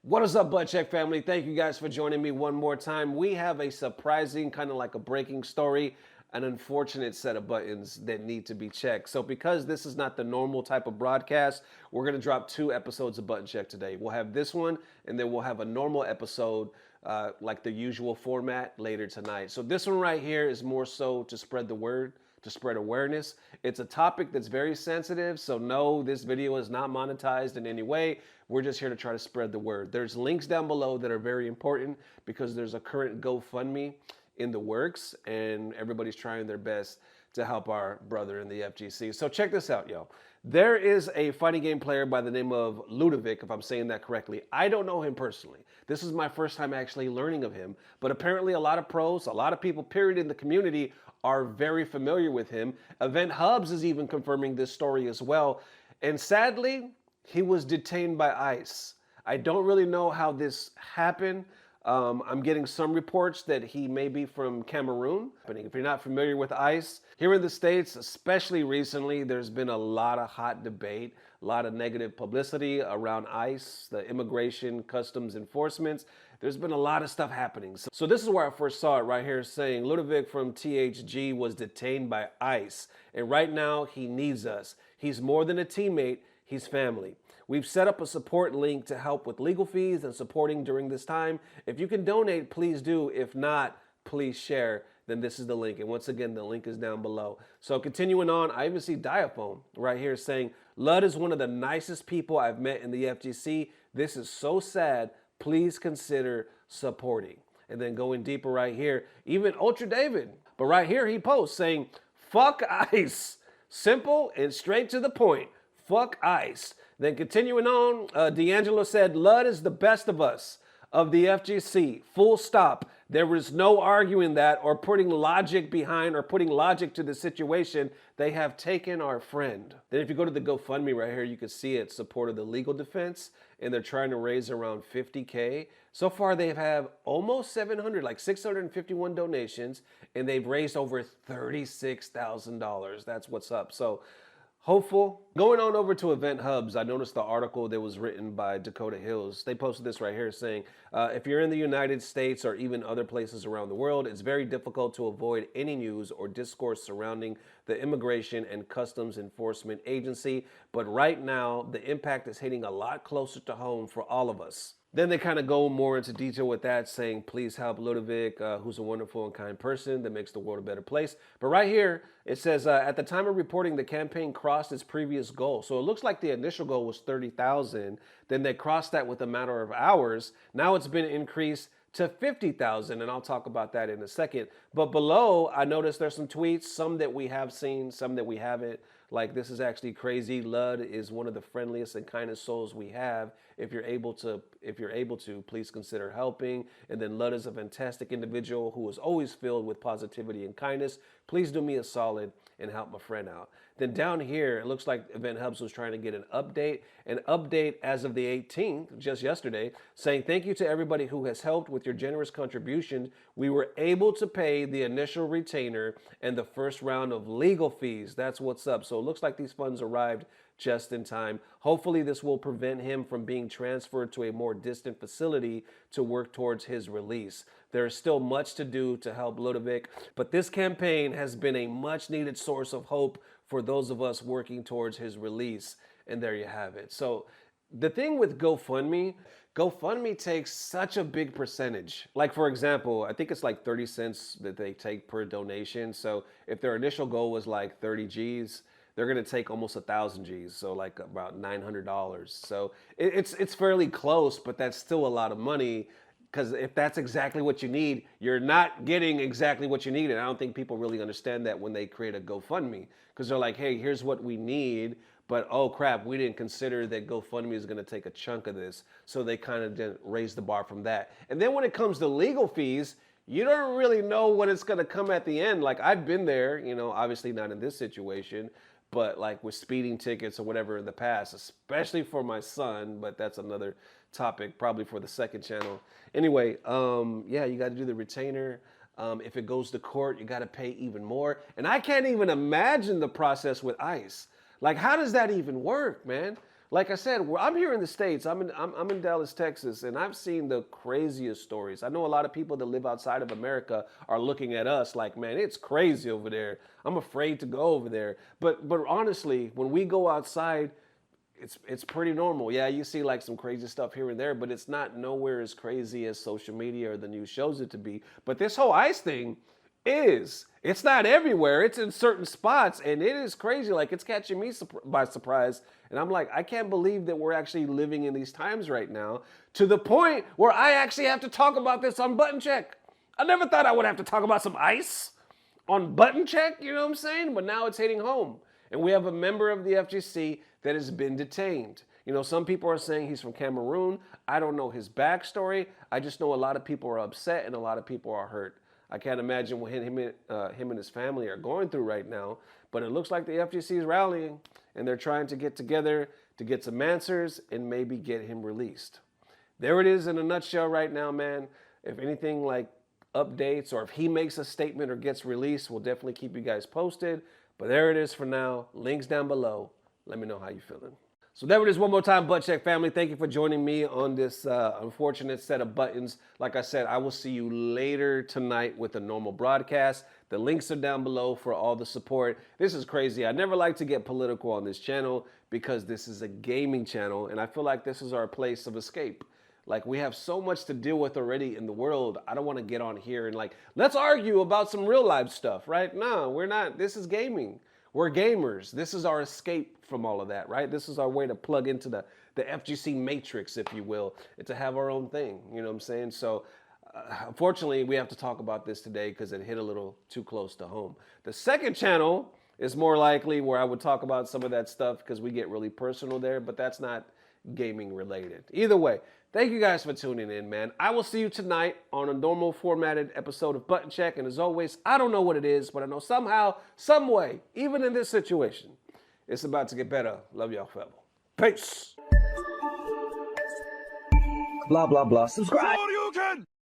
What is up, Butt Check family? Thank you guys for joining me one more time. We have a surprising, kind of like a breaking story, an unfortunate set of buttons that need to be checked. So because this is not the normal type of broadcast, we're going to drop 2 episodes of Button Check today. We'll have this one, and then we'll have a normal episode, like the usual format, later tonight. So this one right here is more so to spread the word, to spread awareness. It's a topic that's very sensitive, so no, this video is not monetized in any way. We're just here to try to spread the word. There's links down below that are very important because there's a current GoFundMe in the works, and everybody's trying their best to help our brother in the FGC. So check this out, yo. There is a fighting game player by the name of Ludovic, if I'm saying that correctly. I don't know him personally. This is my first time actually learning of him, but apparently a lot of pros, a lot of people, period, in the community are very familiar with him. Event Hubs is even confirming this story as well. And sadly, he was detained by ICE. I don't really know how this happened. I'm getting some reports that he may be from Cameroon. If you're not familiar with ICE, here in the States, especially recently, there's been a lot of hot debate, a lot of negative publicity around ICE, the immigration customs enforcements. There's been a lot of stuff happening. So this is where I first saw it right here saying Ludovic from THG was detained by ICE. And right now he needs us. He's more than a teammate, he's family. We've set up a support link to help with legal fees and supporting during this time. If you can donate, please do. If not, please share. Then this is the link. And once again, the link is down below. So continuing on, I even see Diaphone right here saying, Lud is one of the nicest people I've met in the FGC. This is so sad. Please consider supporting. And then going deeper right here, even Ultra David. But right here he posts saying, fuck ICE. Simple and straight to the point. Fuck ICE. Then continuing on, D'Angelo said, Lud is the best of us, of the FGC, full stop. There was no arguing that or putting logic behind or putting logic to the situation. They have taken our friend. Then if you go to the GoFundMe right here, you can see it supported the legal defense, and they're trying to raise around 50K. So far, they have almost 700, like 651 donations, and they've raised over $36,000. That's what's up. So hopeful. Going on over to Event Hubs, I noticed the article that was written by Dakota Hills. They posted this right here saying, if you're in the United States or even other places around the world, it's very difficult to avoid any news or discourse surrounding the Immigration and Customs Enforcement Agency. But right now, the impact is hitting a lot closer to home for all of us. Then they kind of go more into detail with that, saying, please help Ludovic, who's a wonderful and kind person that makes the world a better place. But right here, it says, at the time of reporting, the campaign crossed its previous goal. So it looks like the initial goal was 30,000. Then they crossed that with a matter of hours. Now it's been increased to 50,000, and I'll talk about that in a second. But below, I noticed there's some tweets, some that we have seen, some that we haven't. Like, this is actually crazy. Lud is one of the friendliest and kindest souls we have. If you're able to, please consider helping. And then Lud is a fantastic individual who is always filled with positivity and kindness. Please do me a solid and help my friend out. Then down here, it looks like Event Hubs was trying to get an update as of the 18th, just yesterday, saying thank you to everybody who has helped with your generous contributions. We were able to pay the initial retainer and the first round of legal fees. That's what's up. So it looks like these funds arrived just in time. Hopefully this will prevent him from being transferred to a more distant facility to work towards his release. There is still much to do to help Ludovic, but this campaign has been a much needed source of hope for those of us working towards his release. And there you have it. So the thing with GoFundMe takes such a big percentage. Like, for example, I think it's like 30 cents that they take per donation. So if their initial goal was like 30 G's, they're going to take almost 1,000 G's, so like about $900. So it's fairly close, but that's still a lot of money, because if that's exactly what you need, you're not getting exactly what you need. And I don't think people really understand that when they create a GoFundMe, because they're like, hey, here's what we need, but oh crap, we didn't consider that GoFundMe is going to take a chunk of this. So they kind of didn't raise the bar from that. And then when it comes to legal fees, you don't really know what it's going to come at the end. Like, I've been there, you know, obviously not in this situation, but like with speeding tickets or whatever in the past, especially for my son, but that's another topic probably for the second channel. Anyway, yeah, you got to do the retainer. If it goes to court, you got to pay even more. And I can't even imagine the process with ICE. Like, how does that even work, man? Like I said, I'm here in the States. I'm in Dallas, Texas, and I've seen the craziest stories. I know a lot of people that live outside of America are looking at us like, man, it's crazy over there. I'm afraid to go over there. But honestly, when we go outside, it's pretty normal. Yeah, you see like some crazy stuff here and there, but it's not nowhere as crazy as social media or the news shows it to be. But this whole ICE thing it's not everywhere. It's in certain spots, and it is crazy. Like, it's catching me by surprise. And I'm like, I can't believe that we're actually living in these times right now, to the point where I actually have to talk about this on Button Check. I never thought I would have to talk about some ICE on Button Check, you know what I'm saying? But now it's hitting home. And we have a member of the FGC that has been detained. You know, some people are saying he's from Cameroon. I don't know his backstory. I just know a lot of people are upset and a lot of people are hurt. I can't imagine what him and his family are going through right now, but it looks like the FGC is rallying, and they're trying to get together to get some answers and maybe get him released. There it is in a nutshell right now, man. If anything like updates or if he makes a statement or gets released, we'll definitely keep you guys posted. But there it is for now. Links down below. Let me know how you're feeling. So there it is one more time, Butt Check family. Thank you for joining me on this unfortunate set of buttons. Like I said, I will see you later tonight with a normal broadcast. The links are down below for all the support. This is crazy. I never like to get political on this channel because this is a gaming channel, and I feel like this is our place of escape. Like, we have so much to deal with already in the world. I don't want to get on here and like, let's argue about some real life stuff, right? No, we're not. This is gaming. We're gamers. This is our escape from all of that, right? This is our way to plug into the FGC matrix, if you will, and to have our own thing, you know what I'm saying? So unfortunately, we have to talk about this today because it hit a little too close to home. The second channel is more likely where I would talk about some of that stuff because we get really personal there, but that's not gaming related. Either way, thank you guys for tuning in, man. I will see you tonight on a normal formatted episode of Button Check. And as always, I don't know what it is, but I know somehow, some way, even in this situation, it's about to get better. Love y'all forever. Peace. Blah, blah, blah. Subscribe.